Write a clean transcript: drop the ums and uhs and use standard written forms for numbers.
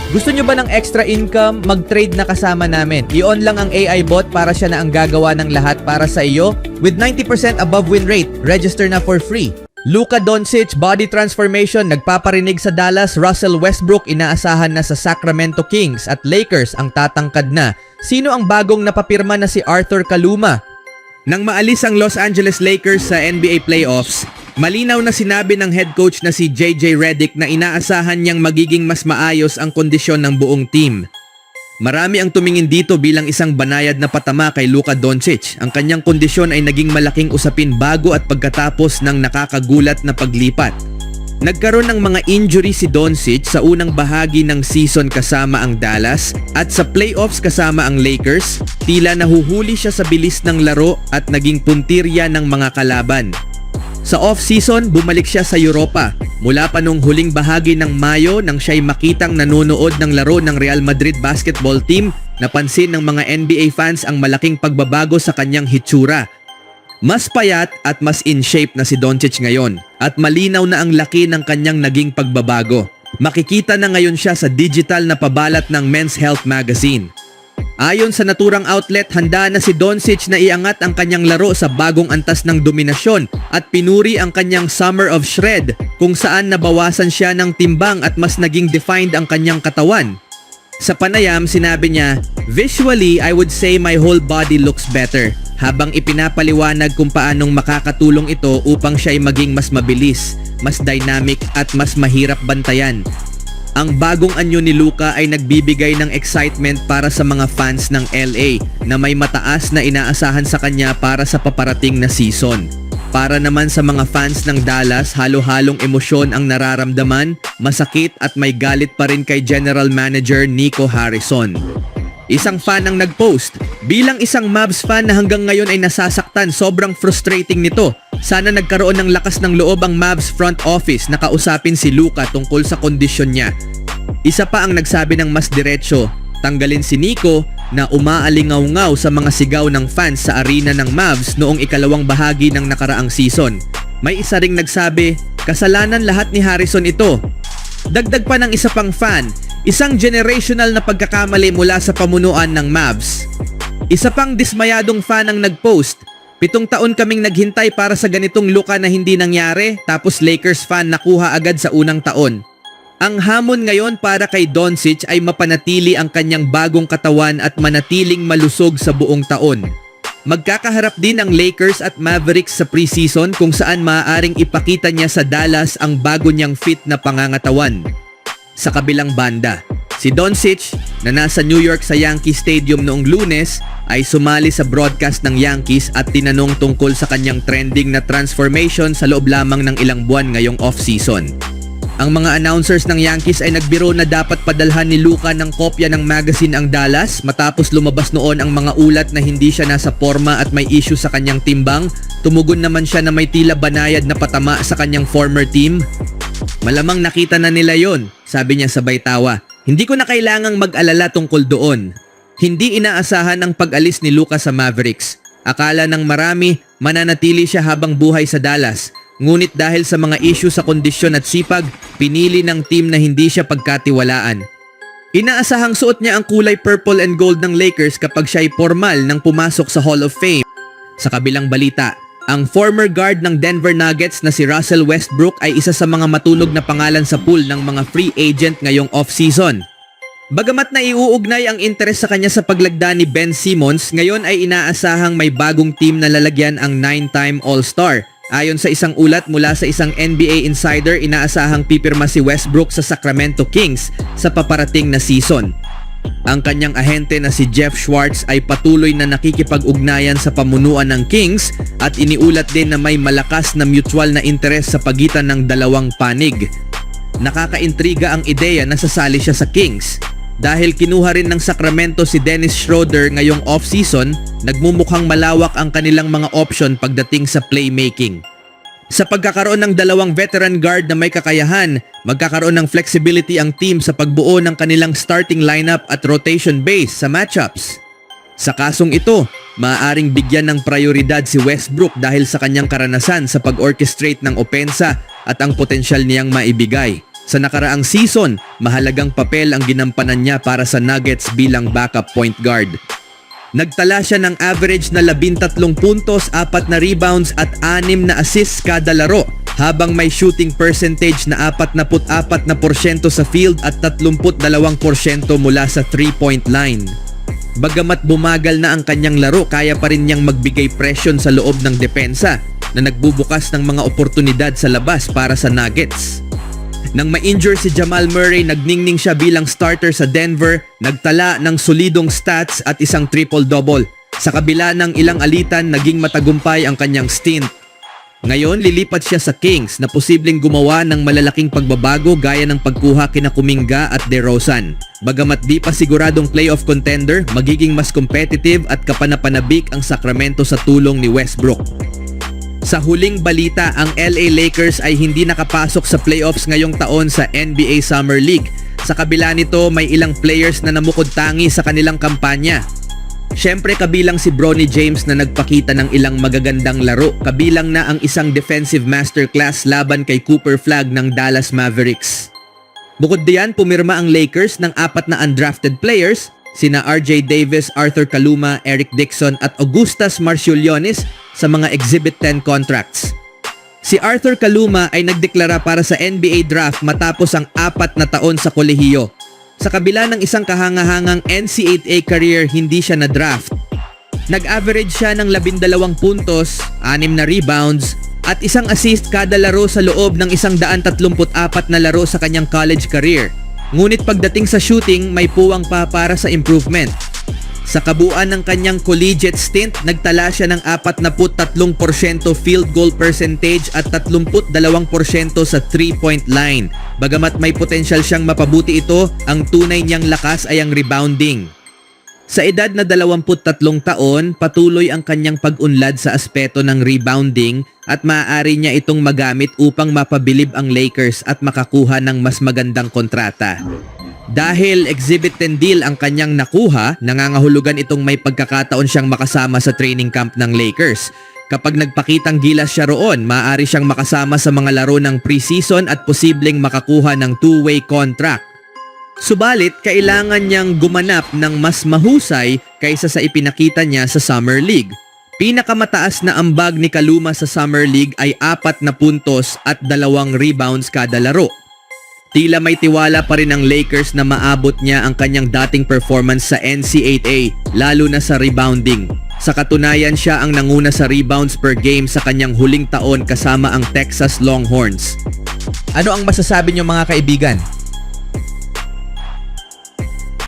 Gusto nyo ba ng extra income? Mag-trade na kasama namin. I-on lang ang AI bot para siya na ang gagawa ng lahat para sa iyo. With 90% above win rate, register na for free. Luka Doncic, body transformation, nagpaparinig sa Dallas. Russell Westbrook, inaasahan na sa Sacramento Kings. At Lakers, ang tatangkad na. Sino ang bagong napapirma na si Arthur Kaluma? Nang maalis ang Los Angeles Lakers sa NBA playoffs, malinaw na sinabi ng head coach na si JJ Redick na inaasahan niyang magiging mas maayos ang kondisyon ng buong team. Marami ang tumingin dito bilang isang banayad na patama kay Luka Doncic. Ang kanyang kondisyon ay naging malaking usapin bago at pagkatapos ng nakakagulat na paglipat. Nagkaroon ng mga injury si Doncic sa unang bahagi ng season kasama ang Dallas at sa playoffs kasama ang Lakers. Tila nahuhuli siya sa bilis ng laro at naging puntirya ng mga kalaban. Sa off-season, bumalik siya sa Europa. Mula pa nung huling bahagi ng Mayo nang siya'y makitang nanonood ng laro ng Real Madrid basketball team, napansin ng mga NBA fans ang malaking pagbabago sa kanyang hitsura. Mas payat at mas in shape na si Doncic ngayon at malinaw na ang laki ng kanyang naging pagbabago. Makikita na ngayon siya sa digital na pabalat ng Men's Health magazine. Ayon sa naturang outlet, handa na si Doncic na iangat ang kanyang laro sa bagong antas ng dominasyon at pinuri ang kanyang Summer of Shred kung saan nabawasan siya ng timbang at mas naging defined ang kanyang katawan. Sa panayam, sinabi niya, "Visually, I would say my whole body looks better." Habang ipinapaliwanag kung paanong makakatulong ito upang siya ay maging mas mabilis, mas dynamic at mas mahirap bantayan. Ang bagong anyo ni Luka ay nagbibigay ng excitement para sa mga fans ng LA na may mataas na inaasahan sa kanya para sa paparating na season. Para naman sa mga fans ng Dallas, halo-halong emosyon ang nararamdaman, masakit at may galit pa rin kay General Manager Nico Harrison. Isang fan ang nag-post, "Bilang isang Mavs fan na hanggang ngayon ay nasasaktan, sobrang frustrating nito. Sana nagkaroon ng lakas ng loob ang Mavs front office na kausapin si Luka tungkol sa kondisyon niya." Isa pa ang nagsabi ng mas diretsyo, tanggalin si Nico na umaalingaw-ngaw sa mga sigaw ng fans sa arena ng Mavs noong ikalawang bahagi ng nakaraang season. May isa ring nagsabi, kasalanan lahat ni Harrison ito. Dagdag pa ng isa pang fan, isang generational na pagkakamali mula sa pamunuan ng Mavs. Isa pang dismayadong fan ang nagpost, 7 taon kaming naghintay para sa ganitong Luka na hindi nangyari, tapos Lakers fan nakuha agad sa unang taon. Ang hamon ngayon para kay Doncic ay mapanatili ang kanyang bagong katawan at manatiling malusog sa buong taon. Magkakaharap din ang Lakers at Mavericks sa preseason kung saan maaaring ipakita niya sa Dallas ang bago niyang fit na pangangatawan. Sa kabilang banda, si Doncic na nasa New York sa Yankee Stadium noong Lunes ay sumali sa broadcast ng Yankees at tinanong tungkol sa kanyang trending na transformation sa loob lamang ng ilang buwan ngayong off-season. Ang mga announcers ng Yankees ay nagbiro na dapat padalhan ni Luka ng kopya ng magazine ang Dallas matapos lumabas noon ang mga ulat na hindi siya nasa forma at may issue sa kanyang timbang. Tumugon naman siya na may tila banayad na patama sa kanyang former team. "Malamang nakita na nila yon," sabi niya sabay tawa. "Hindi ko na kailangang mag-alala tungkol doon." Hindi inaasahan ang pag-alis ni Luka sa Mavericks. Akala ng marami mananatili siya habang buhay sa Dallas. Ngunit dahil sa mga issue sa kondisyon at sipag, pinili ng team na hindi siya pagkatiwalaan. Inaasahang suot niya ang kulay purple and gold ng Lakers kapag siya ay formal nang pumasok sa Hall of Fame. Sa kabilang balita, ang former guard ng Denver Nuggets na si Russell Westbrook ay isa sa mga matunog na pangalan sa pool ng mga free agent ngayong off-season. Bagamat na iuugnay ang interes sa kanya sa paglagda ni Ben Simmons, ngayon ay inaasahang may bagong team na lalagyan ang 9-time All-Star. Ayon sa isang ulat mula sa isang NBA insider, inaasahang pipirma si Westbrook sa Sacramento Kings sa paparating na season. Ang kanyang ahente na si Jeff Schwartz ay patuloy na nakikipag-ugnayan sa pamunuan ng Kings at iniulat din na may malakas na mutual na interes sa pagitan ng dalawang panig. Nakakaintriga ang ideya na sasali siya sa Kings. Dahil kinuha rin ng Sacramento si Dennis Schroeder ngayong off-season, nagmumukhang malawak ang kanilang mga option pagdating sa playmaking. Sa pagkakaroon ng dalawang veteran guard na may kakayahan, magkakaroon ng flexibility ang team sa pagbuo ng kanilang starting lineup at rotation base sa matchups. Sa kasong ito, maaaring bigyan ng prioridad si Westbrook dahil sa kanyang karanasan sa pag-orchestrate ng opensa at ang potensyal niyang maibigay. Sa nakaraang season, mahalagang papel ang ginampanan niya para sa Nuggets bilang backup point guard. Nagtala siya ng average na 13 puntos, 4 na rebounds at 6 na assists kada laro, habang may shooting percentage na 44% sa field at 32% mula sa 3-point line. Bagamat bumagal na ang kanyang laro, kaya pa rin niyang magbigay presyon sa loob ng depensa na nagbubukas ng mga oportunidad sa labas para sa Nuggets. Nang ma-injure si Jamal Murray, nagningning siya bilang starter sa Denver, nagtala ng solidong stats at isang triple-double. Sa kabila ng ilang alitan, naging matagumpay ang kanyang stint. Ngayon, lilipat siya sa Kings na posibleng gumawa ng malalaking pagbabago gaya ng pagkuha kina Kuminga at DeRozan. Bagamat di pa siguradong playoff contender, magiging mas competitive at kapanapanabik ang Sacramento sa tulong ni Westbrook. Sa huling balita, ang LA Lakers ay hindi nakapasok sa playoffs ngayong taon sa NBA Summer League. Sa kabila nito, may ilang players na namukod tangi sa kanilang kampanya. Siyempre kabilang si Bronny James na nagpakita ng ilang magagandang laro, kabilang na ang isang defensive masterclass laban kay Cooper Flagg ng Dallas Mavericks. Bukod diyan, pumirma ang Lakers ng 4 na undrafted players, sina RJ Davis, Arthur Kaluma, Eric Dixon at Augustas Marciulionis sa mga Exhibit 10 contracts. Si Arthur Kaluma ay nagdeklara para sa NBA draft matapos ang 4 na taon sa kolehiyo. Sa kabila ng isang kahangahangang NCAA career, hindi siya na-draft. Nag-average siya ng 12 puntos, 6 na rebounds, at isang assist kada laro sa loob ng 134 na laro sa kanyang college career. Ngunit pagdating sa shooting, may puwang pa para sa improvement. Sa kabuuan ng kanyang collegiate stint, nagtala siya ng 43% field goal percentage at 32% sa 3-point line. Bagamat may potensyal siyang mapabuti ito, ang tunay niyang lakas ay ang rebounding. Sa edad na 23 taon, patuloy ang kanyang pag-unlad sa aspeto ng rebounding at maaari niya itong magamit upang mapabilib ang Lakers at makakuha ng mas magandang kontrata. Dahil Exhibit 10 deal ang kanyang nakuha, nangangahulugan itong may pagkakataon siyang makasama sa training camp ng Lakers. Kapag nagpakitang gilas siya roon, maaari siyang makasama sa mga laro ng preseason at posibleng makakuha ng two-way contract. Subalit, kailangan niyang gumanap ng mas mahusay kaysa sa ipinakita niya sa Summer League. Pinakamataas na ambag ni Kaluma sa Summer League ay 4 na puntos at 2 rebounds kada laro. Tila may tiwala pa rin ang Lakers na maabot niya ang kanyang dating performance sa NCAA, lalo na sa rebounding. Sa katunayan, siya ang nanguna sa rebounds per game sa kanyang huling taon kasama ang Texas Longhorns. Ano ang masasabi niyo mga kaibigan?